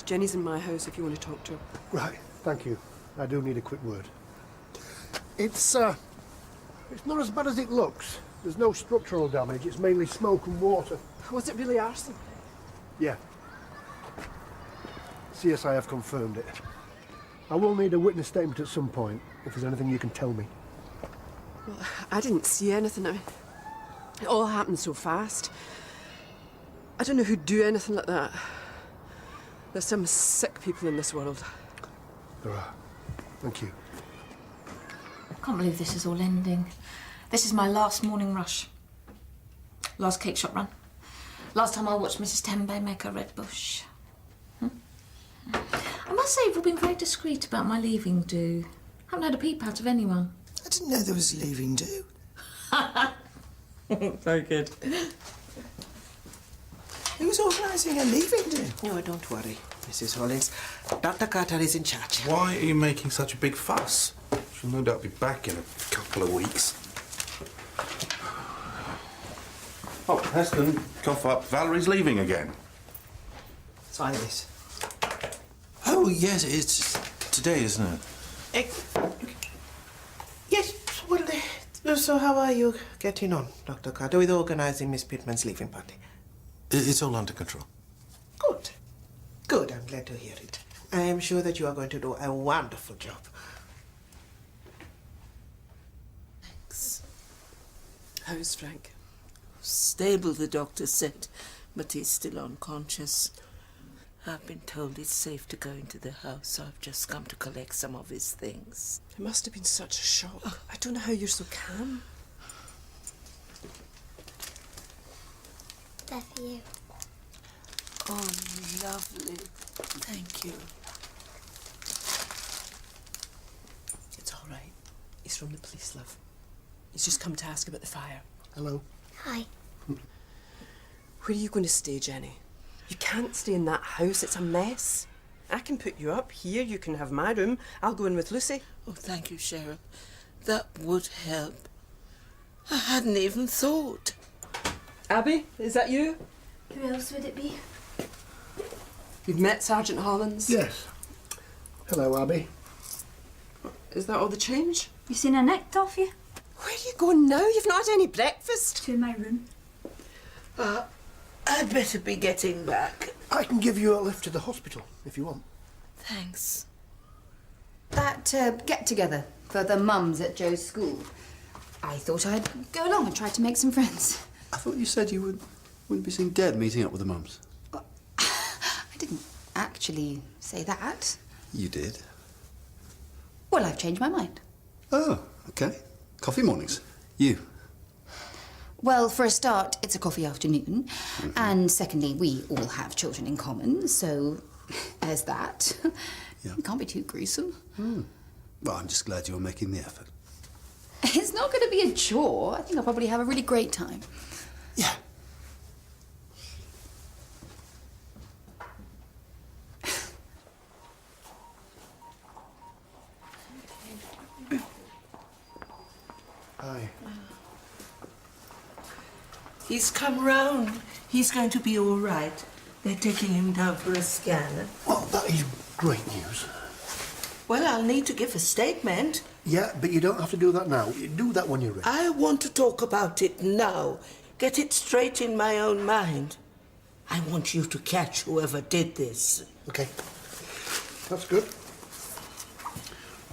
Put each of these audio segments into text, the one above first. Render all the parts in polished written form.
Jenny's in my house if you want to talk to her. Right, thank you. I do need a quick word. It's not as bad as it looks. There's no structural damage. It's mainly smoke and water. Was it really arson? Yeah. CSI have confirmed it. I will need a witness statement at some point, if there's anything you can tell me. Well, I didn't see anything. I mean, it all happened so fast. I don't know who'd do anything like that. There's some sick people in this world. There are. Thank you. I can't believe this is all ending. This is my last morning rush. Last cake shop run. Last time I watched Mrs. Tembe make a red bush. I must say, you've all been very discreet about my leaving do. Haven't had a peep out of anyone. I didn't know there was leaving do. Very good. Who's organising a leaving do? No, don't worry, Mrs. Hollins. Dr. Carter is in charge. Why are you making such a big fuss? She'll no doubt be back in a couple of weeks. Oh, Heston, cough up. Valerie's leaving again. Sign this. Oh, yes, it's today, isn't it? Yes, well, so how are you getting on, Dr. Carter, with organising Miss Pittman's leaving party? It's all under control. Good. Good, I'm glad to hear it. I am sure that you are going to do a wonderful job. Thanks. How's Frank? Stable, the doctor said, but he's still unconscious. I've been told it's safe to go into the house, so I've just come to collect some of his things. It must have been such a shock. I don't know how you're so calm. They're for you. Oh, lovely. Thank you. It's all right. He's from the police, love. He's just come to ask about the fire. Hello. Hi. Where are you going to stay, Jenny? You can't stay in that house. It's a mess. I can put you up here. You can have my room. I'll go in with Lucy. Oh, thank you, Sheriff. That would help. I hadn't even thought. Abby, is that you? Who else would it be? You've met Sergeant Hollins? Yes. Hello, Abby. Is that all the change? You seen her necked off you? Where are you going now? You've not had any breakfast. To my room. I'd better be getting back. I can give you a lift to the hospital, if you want. Thanks. That get-together for the mums at Joe's school. I thought I'd go along and try to make some friends. I thought you said you wouldn't be seen dead meeting up with the mums. I didn't actually say that. You did. Well, I've changed my mind. Oh, okay. Coffee mornings. You. Well, for a start, it's a coffee afternoon. And secondly, we all have children in common, so there's that. Yeah. It can't be too gruesome. Well, I'm just glad you're making the effort. It's not going to be a chore. I think I'll probably have a really great time. Yeah. Hi. He's come round. He's going to be all right. They're taking him down for a scan. Well, that is great news. Well, I'll need to give a statement. Yeah, but you don't have to do that now. You do that when you're ready. I want to talk about it now. Get it straight in my own mind. I want you to catch whoever did this. Okay. That's good.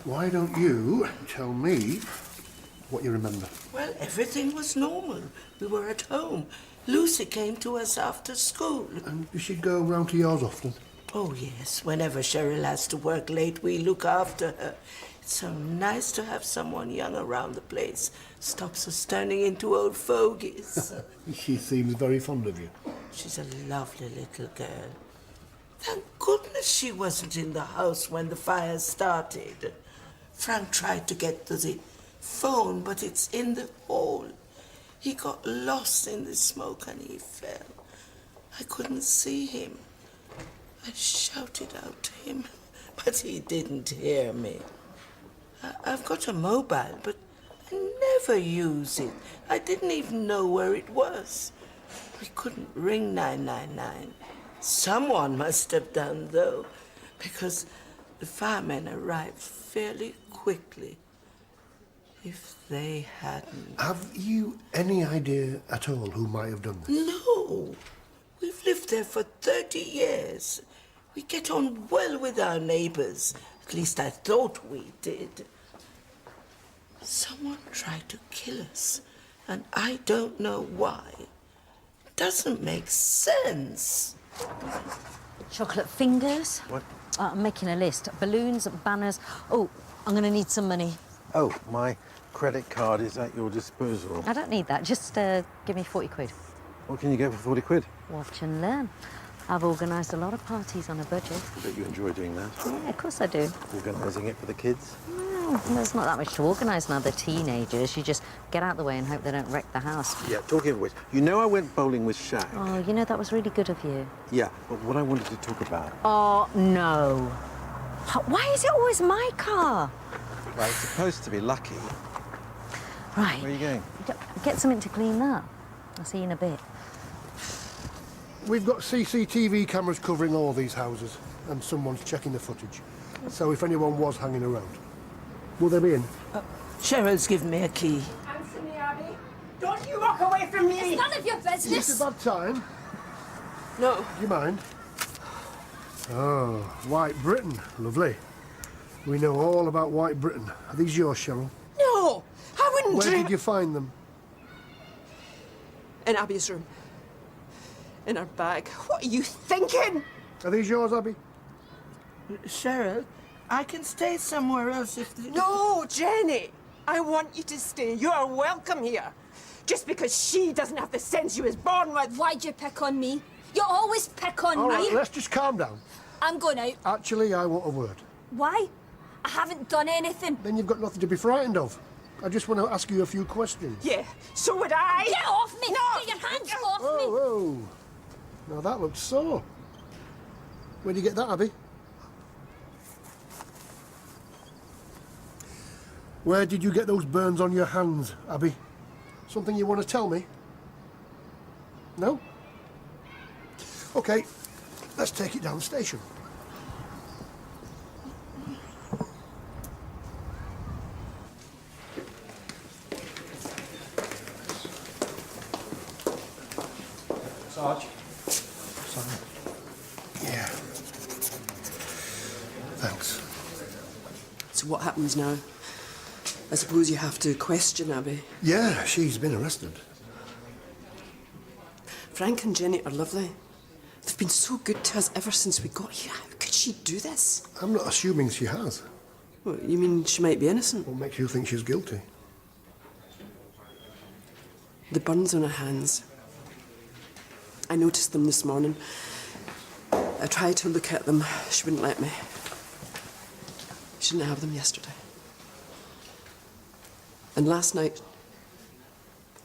Why don't you tell me what you remember? Well, everything was normal. We were at home. Lucy came to us after school. And does she go round to yours often? Oh, yes. Whenever Cheryl has to work late, we look after her. It's so nice to have someone young around the place. Stops us turning into old fogies. She seems very fond of you. She's a lovely little girl. Thank goodness she wasn't in the house when the fire started. Frank tried to get to the phone, but it's in the hall. He got lost in the smoke and he fell. I couldn't see him. I shouted out to him, but he didn't hear me. I've got a mobile, but I never use it. I didn't even know where it was. We couldn't ring 999. Someone must have done, though, because the firemen arrived fairly quickly. If they hadn't... Have you any idea at all who might have done this? No. We've lived there for 30 years. We get on well with our neighbours. At least I thought we did. Someone tried to kill us, and I don't know why. Doesn't make sense. Chocolate fingers. What? I'm making a list. Balloons, banners. Oh, I'm going to need some money. Oh, my credit card is at your disposal. I don't need that. Just give me 40 quid. What can you get for 40 quid? Watch and learn. I've organised a lot of parties on a budget. I bet you enjoy doing that. Yeah, of course I do. Organising it for the kids? Well, there's not that much to organise now. They're teenagers. You just get out the way and hope they don't wreck the house. Yeah, talking of which, you know I went bowling with Shaq. Oh, you know, that was really good of you. Yeah, but what I wanted to talk about... Oh, no. Why is it always my car? Well, it's supposed to be lucky. Right. Where are you going? Get something to clean that. I'll see you in a bit. We've got CCTV cameras covering all these houses, and someone's checking the footage. So if anyone was hanging around, will they be in? Cheryl's given me a key. Answer me, Abby. Don't you walk away from me. It's none of your Is business. this a bad time? No. Do you mind? Oh, White Britain. Lovely. We know all about White Britain. Are these yours, Cheryl? No. I wouldn't Where dream. did you find them? In Abby's room. In her bag. What are you thinking? Are these yours, Abby? Cheryl, I can stay somewhere else if... No, Jenny. I want you to stay. You are welcome here. Just because she doesn't have the sense she was born with. Why'd you pick on me? You always pick on All me. right, let's just calm down. I'm going out. Actually, I want a word. Why? I haven't done anything. Then you've got nothing to be frightened of. I just want to ask you a few questions. Yeah, so would I. Get off me! No. Get your hands off me! Oh, oh. Now that looks sore. Where do you get that, Abby? Where did you get those burns on your hands, Abby? Something you want to tell me? No? Okay, let's take it down the station. Sarge. Sorry. Yeah. Thanks. So what happens now? I suppose you have to question Abby. Yeah, she's been arrested. Frank and Jenny are lovely. They've been so good to us ever since we got here. How could she do this? I'm not assuming she has. What, you mean she might be innocent? What makes you think she's guilty? The burns on her hands. I noticed them this morning. I tried to look at them. She wouldn't let me. She didn't have them yesterday. And last night,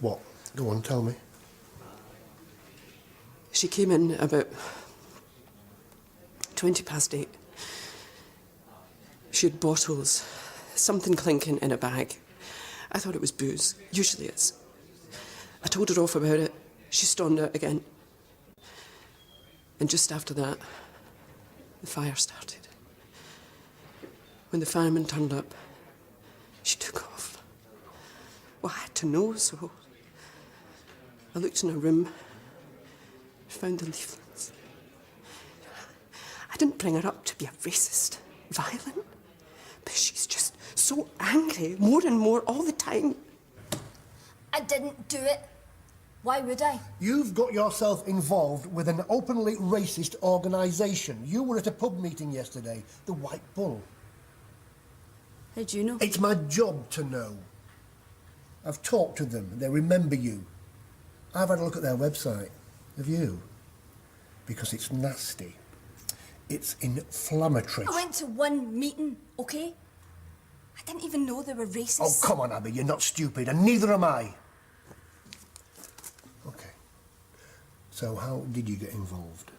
What? Go on, tell me. she came in about 8:20. She had bottles, something clinking in a bag. I thought it was booze. Usually it's. I told her off about it. She stormed out again. And just after that, the fire started. When the fireman turned up, she took off. Well, I had to know, so I looked in her room, found the leaflets. I didn't bring her up to be a racist, violent, but she's just so angry, more and more all the time. I didn't do it. Why would I? You've got yourself involved with an openly racist organisation. You were at a pub meeting yesterday, the White Bull. How do you know? It's my job to know. I've talked to them. They remember you. I've had a look at their website. Have you? Because it's nasty. It's inflammatory. I went to one meeting, okay? I didn't even know they were racist. Oh, come on, Abby, you're not stupid, and neither am I. Okay. So how did you get involved?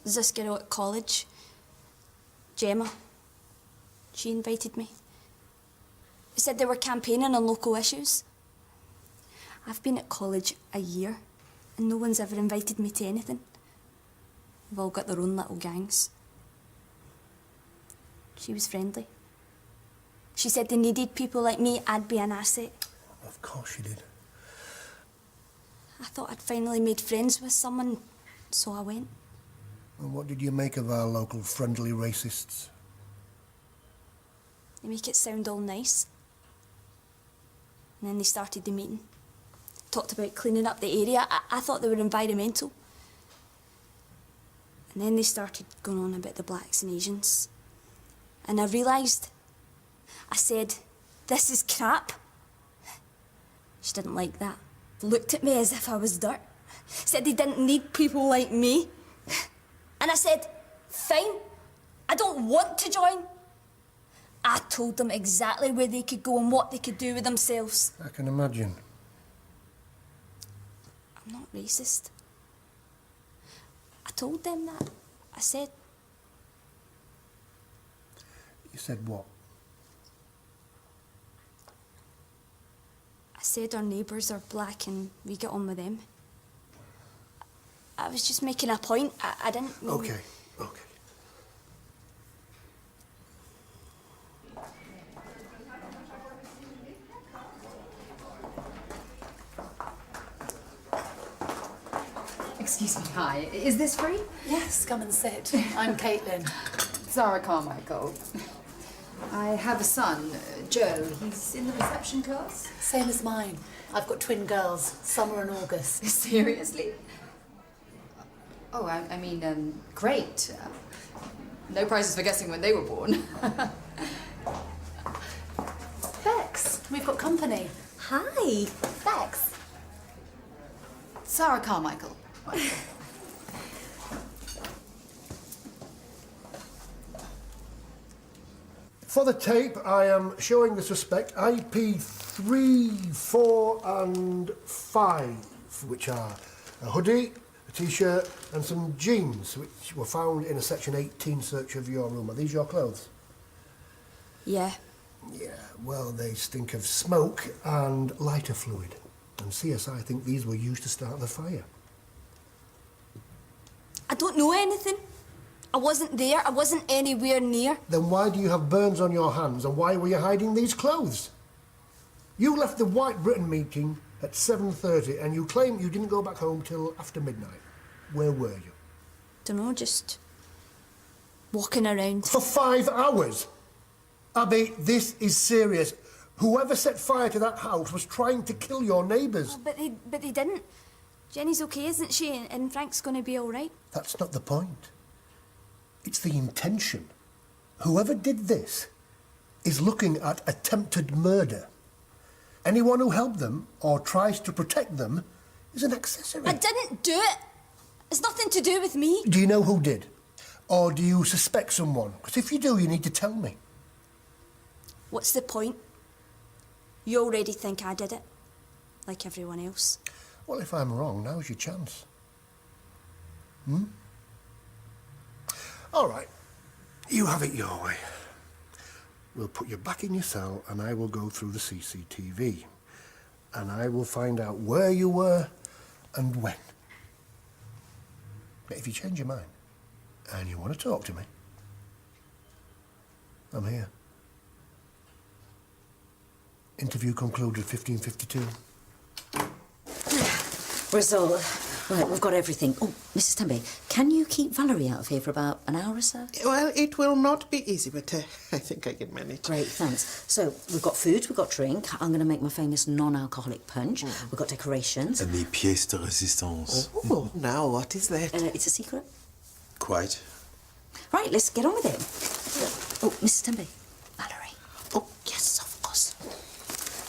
There's this girl at college, Gemma. She invited me. Said they were campaigning on local issues. I've been at college a year. and no one's ever invited me to anything. They've all got their own little gangs. She was friendly. She said they needed people like me, I'd be an asset. Of course she did. I thought I'd finally made friends with someone, so I went. And what did you make of our local friendly racists? They make it sound all nice. And then they started the meeting. Talked about cleaning up the area. I thought they were environmental. And then they started going on about the blacks and Asians. And I realised, I said, this is crap. She didn't like that. Looked at me as if I was dirt. Said they didn't need people like me. And I said, fine, I don't want to join. I told them exactly where they could go and what they could do with themselves. I can imagine. I'm not racist. I told them that. I said... You said what? I said our neighbours are black and we get on with them. I was just making a point. I didn't mean... Okay, okay. Excuse me, hi. Is this free? Yes, come and sit. I'm Caitlin. Zara Carmichael. I have a son, Joe. He's in the reception class. Same as mine. I've got twin girls, Summer and August. Seriously? Oh, I mean, great. No prizes for guessing when they were born. Bex, we've got company. Hi. Bex. Zara Carmichael. For the tape, I am showing the suspect IP 3, 4 and 5, which are a hoodie, a t-shirt and some jeans, which were found in a Section 18 search of your room. Are these your clothes? Yeah. Yeah, well, they stink of smoke and lighter fluid. And CSI think these were used to start the fire. I don't know anything. I wasn't there. I wasn't anywhere near. Then why do you have burns on your hands and why were you hiding these clothes? You left the White Britain meeting at 7:30 and you claim you didn't go back home till after midnight. Where were you? Dunno, just walking around. For 5 hours? Abby, this is serious. Whoever set fire to that house was trying to kill your neighbours. Oh, but they didn't. Jenny's okay, isn't she? And Frank's going to be all right. That's not the point. It's the intention. Whoever did this is looking at attempted murder. Anyone who helped them or tries to protect them is an accessory. I didn't do it. It's nothing to do with me. Do you know who did? Or do you suspect someone? Because if you do, you need to tell me. What's the point? You already think I did it, like everyone else. Well, if I'm wrong, now's your chance. All right. You have it your way. We'll put you back in your cell and I will go through the CCTV. And I will find out where you were and when. But if you change your mind and you want to talk to me, I'm here. Interview concluded 15:52. Result. Right, we've got everything. Oh, Mrs. Tembe, can you keep Valerie out of here for about an hour or so? Well, it will not be easy, but I think I can manage. Great, thanks. So, we've got food, we've got drink. I'm going to make my famous non-alcoholic punch. We've got decorations. And the pièce de résistance. Oh, now what is that? It's a secret. Quite. Right, let's get on with it. Oh, Mrs. Tembe. Valerie. Oh, yes, of course.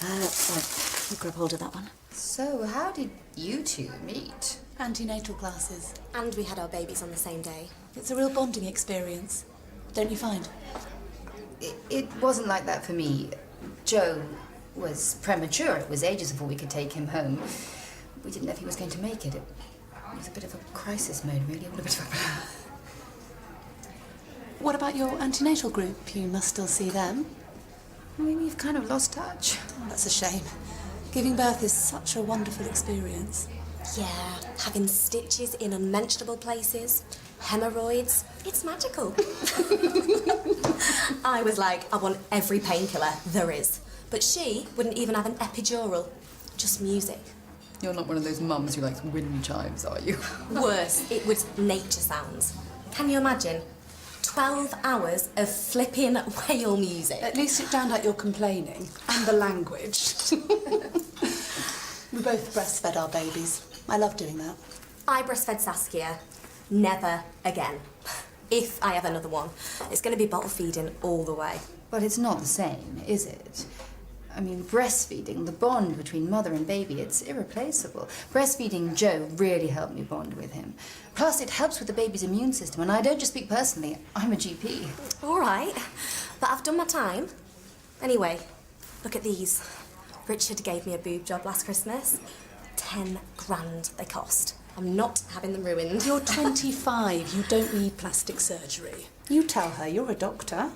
Right, you grab hold of that one. So, how did you two meet? Antenatal classes. And we had our babies on the same day. It's a real bonding experience, don't you find? It wasn't like that for me. Joe was premature. It was ages before we could take him home. We didn't know if he was going to make it. It was a bit of a crisis mode, really. All a bit of a blur. What about your antenatal group? You must still see them. We've kind of lost touch. Oh, that's a shame. Giving birth is such a wonderful experience. Yeah, having stitches in unmentionable places, hemorrhoids, it's magical. I was like, I want every painkiller there is. But she wouldn't even have an epidural, just music. You're not one of those mums who likes wind chimes, are you? Worse, it was nature sounds. Can you imagine? 12 hours of flipping whale music. At least it drowned out your complaining and the language. We both breastfed our babies. I love doing that. I breastfed Saskia. Never again. If I have another one, it's going to be bottle feeding all the way. But it's not the same, is it? I mean, breastfeeding, the bond between mother and baby, it's irreplaceable. Breastfeeding Joe really helped me bond with him. Plus, it helps with the baby's immune system, and I don't just speak personally, I'm a GP. All right, but I've done my time. Anyway, look at these. Richard gave me a boob job last Christmas. 10 grand they cost. I'm not having them ruined. You're 25, you don't need plastic surgery. You tell her you're a doctor.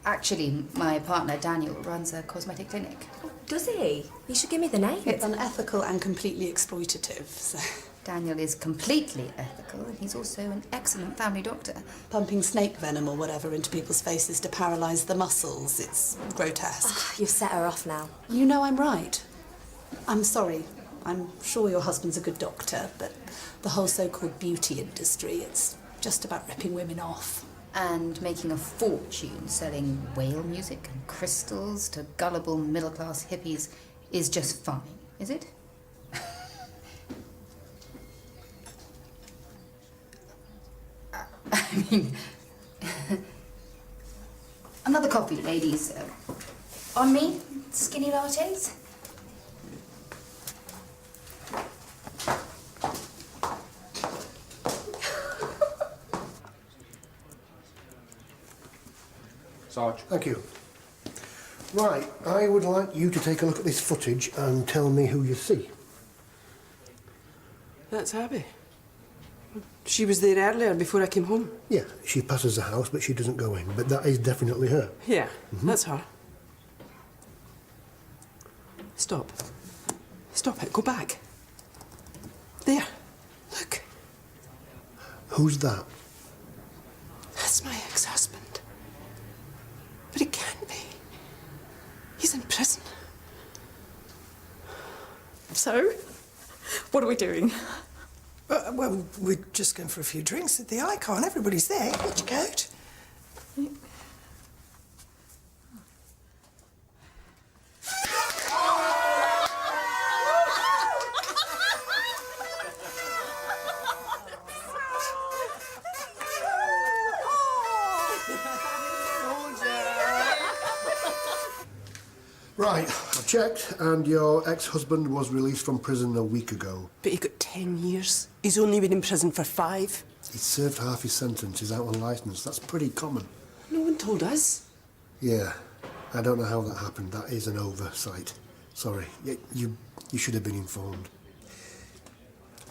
Actually, my partner Daniel runs a cosmetic clinic. Does he? You should give me the name. It's unethical and completely exploitative, so... Daniel is completely ethical, and he's also an excellent family doctor. Pumping snake venom or whatever into people's faces to paralyse the muscles, it's grotesque. You've set her off now. You know I'm right. I'm sorry. I'm sure your husband's a good doctor, but the whole so-called beauty industry, it's just about ripping women off. And making a fortune selling whale music and crystals to gullible middle-class hippies is just fine, is it? I mean... Another coffee, ladies. On me? Skinny lattes? Sarge. Thank you. Right, I would like you to take a look at this footage and tell me who you see. That's Abby. She was there earlier before I came home. Yeah, she passes the house, but she doesn't go in. But that is definitely her. Yeah, that's her. Stop. Stop it. Go back. There. Look. Who's that? That's my ex-husband. But it can't be. He's in prison. So, what are we doing? Well, we're just going for a few drinks at the Icon. Everybody's there. Get your coat. Right, I've checked, and your ex-husband was released from prison a week ago. But he got 10 years. He's only been in prison for 5. He served half his sentence. He's out on licence. That's pretty common. No one told us. Yeah, I don't know how that happened. That is an oversight. Sorry, you should have been informed.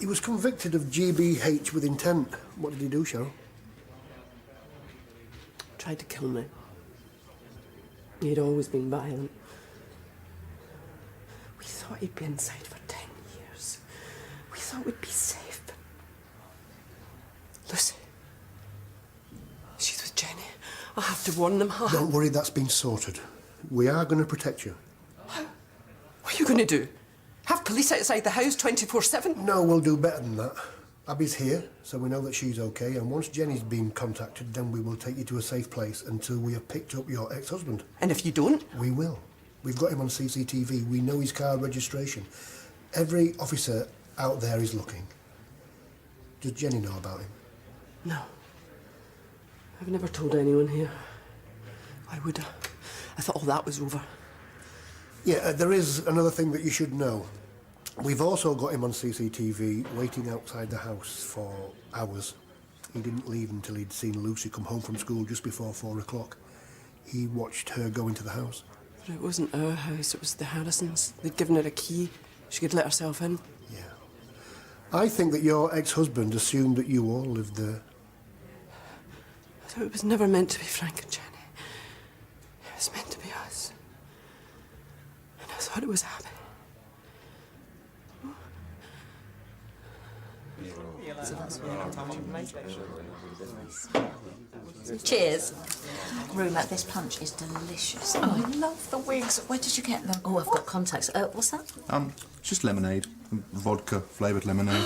He was convicted of GBH with intent. What did he do, Cheryl? Tried to kill me. He'd always been violent. We thought he'd be inside for 10 years. We thought we'd be safe. Lucy. She's with Jenny. I have to warn them. Don't worry, that's been sorted. We are going to protect you. What are you going to do? Have police outside the house 24/7? No, we'll do better than that. Abby's here, so we know that she's okay, and once Jenny's been contacted, then we will take you to a safe place until we have picked up your ex-husband. And if you don't? We will. We've got him on CCTV. We know his car registration. Every officer out there is looking. Does Jenny know about him? No. I've never told anyone here. Why would I? I thought all that was over. Yeah, there is another thing that you should know. We've also got him on CCTV waiting outside the house for hours. He didn't leave until he'd seen Lucy come home from school just before 4 o'clock. He watched her go into the house. But it wasn't our house, it was the Harrisons. They'd given her a key. She could let herself in. Yeah. I think that your ex-husband assumed that you all lived there. I thought it was never meant to be Frank and Jenny. It was meant to be us. And I thought it was Abby. So that's cheers. Ruma, this punch is delicious. Oh, I love the wigs. Where did you get them? Oh, I've got contacts. What's that? It's just lemonade. Vodka flavoured lemonade.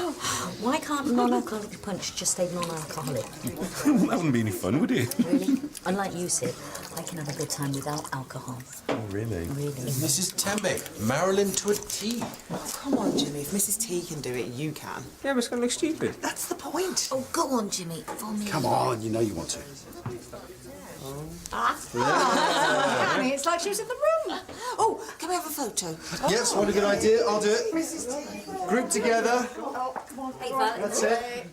Why can't non-alcoholic punch just stay non-alcoholic? That wouldn't be any fun, would it? Really? Unlike you, Sid, I can have a good time without alcohol. Oh, really? Really. Mrs. Tembe, Marilyn to a T. Oh, come on, Jimmy. If Mrs. T can do it, you can. Yeah, but it's going to look stupid. That's the point. Oh, go on, Jimmy, for me. Come on, you know you want to. Annie, it's like she was in the room. Oh, can we have a photo? Yes, what a good idea. I'll do it. Group together. That's it.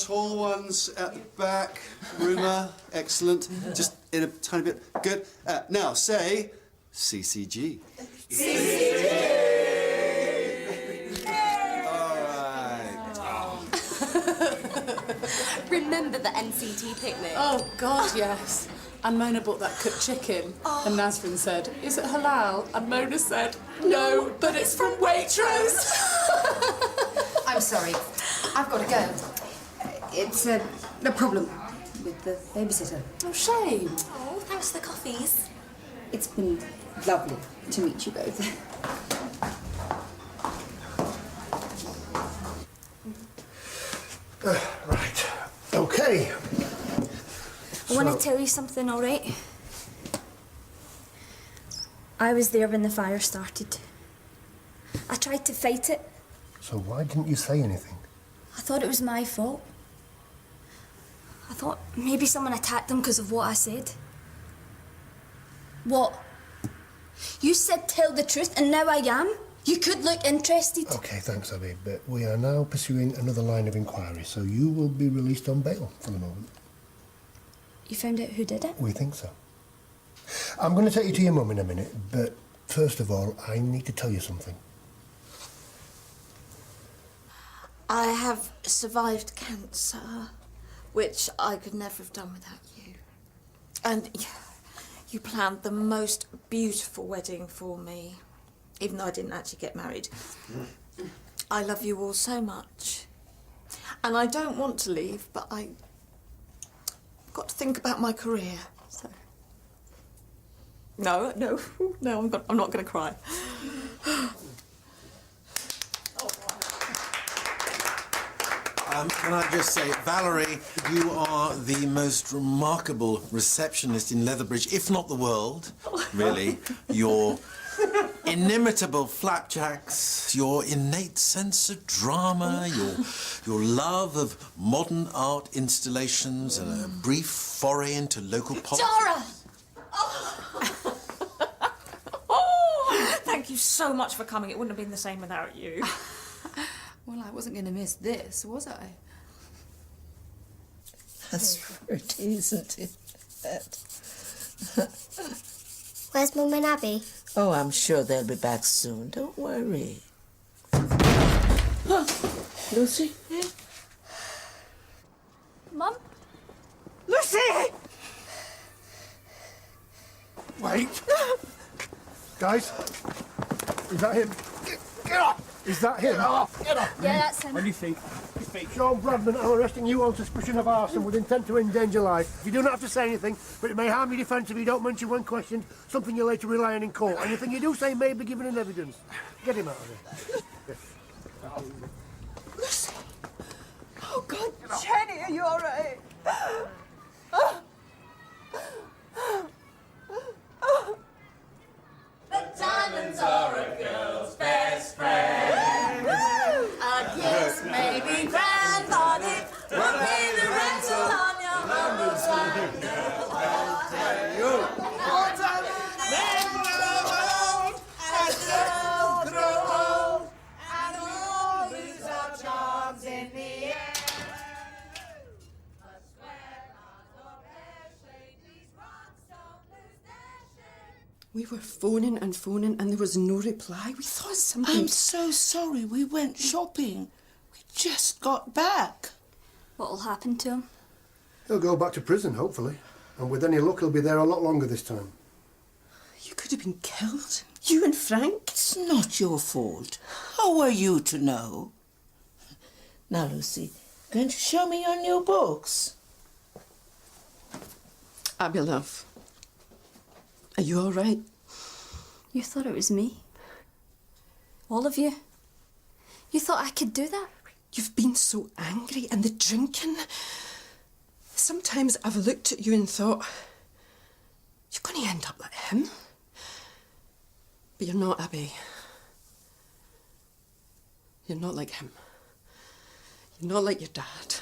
Tall ones at the back. Ruma, excellent. Just in a tiny bit. Good. Now say CCG. Remember the NCT picnic? Oh, God, yes. And Mona bought that cooked chicken. And Nasrin said, is it halal? And Mona said, no, but it's from Waitrose. I'm sorry. I've got to go. It's a problem with the babysitter. Oh, shame. Oh, thanks for the coffees. It's been lovely to meet you both. Right. Okay. I want to tell you something, all right? I was there when the fire started. I tried to fight it. So why didn't you say anything? I thought it was my fault. I thought maybe someone attacked them because of what I said. What? You said tell the truth, and now I am? You could look interested. Okay, thanks, Abby, but we are now pursuing another line of inquiry, so you will be released on bail for the moment. You found out who did it? We think so. I'm going to take you to your mum in a minute, but first of all, I need to tell you something. I have survived cancer, which I could never have done without you. And you planned the most beautiful wedding for me, even though I didn't actually get married. I love you all so much. And I don't want to leave, but I've got to think about my career, so... No, I'm not going to cry. Can I just say, Valerie, you are the most remarkable receptionist in Leatherbridge, if not the world, really. Your inimitable flapjacks, your innate sense of drama, your love of modern art installations, and a brief foray into local politics. Dora! Oh, thank you so much for coming. It wouldn't have been the same without you. Well, I wasn't going to miss this, was I? That's pretty, isn't it? Where's Mum and Abby? Oh, I'm sure they'll be back soon. Don't worry. Lucy? Mum? Lucy! Wait. Guys, is that him? Get off! Is that him? Get off! Yeah, that's him. What do you think? Sean Bradman, I'm arresting you on suspicion of arson with intent to endanger life. You do not have to say anything, but it may harm your defence if you don't mention when questioned, something you later rely on in court. Anything you do say may be given in evidence. Get him out of here. Lucy! Oh, God, Jenny, are you all right? The diamonds are a girl's best friend. A kiss may be grand, but it will pay the rental on your humble side. I'll tell you. All diamond men grow old, as girls grow old, and all lose our charms in the end. We were phoning and phoning and there was no reply. We thought something... I'm so sorry. We went shopping. We just got back. What'll happen to him? He'll go back to prison, hopefully. And with any luck, he'll be there a lot longer this time. You could have been killed. You and Frank. It's not your fault. How were you to know? Now, Lucy, Going to show me your new books? Abby, love. Are you all right? You thought it was me? All of you? You thought I could do that? You've been so angry, and the drinking. Sometimes I've looked at you and thought, you're going to end up like him. But you're not, Abby. You're not like him. You're not like your dad.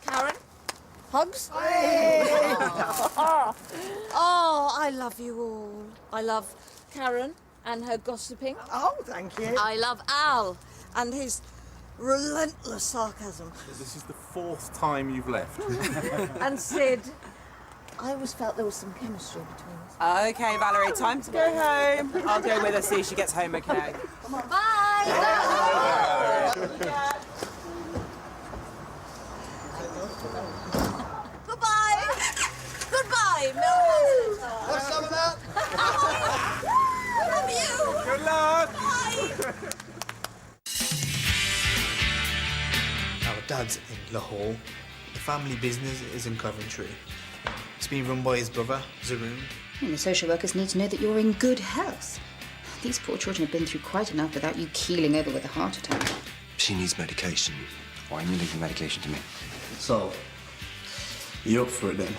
Karen? Hugs? Oh, I love you all. I love Karen and her gossiping. Oh, thank you. I love Al and his relentless sarcasm. This is the 4th time you've left. And Sid. I always felt there was some chemistry between us. Okay, Valerie, time to go home. I'll go with her, see if she gets home okay. Bye! Goodbye! Goodbye, Milton! Have some of that? I love you! Good luck! Bye! Our dad's in Lahore. The family business is in Coventry. It's being run by his brother, Zaroon. And the social workers need to know that you're in good health. These poor children have been through quite enough without you keeling over with a heart attack. She needs medication. Why are you leaving medication to me? So, you up for it then?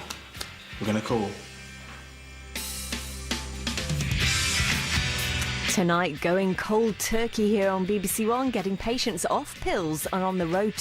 We're gonna call. Tonight, going cold turkey here on BBC1, getting patients off pills and on the road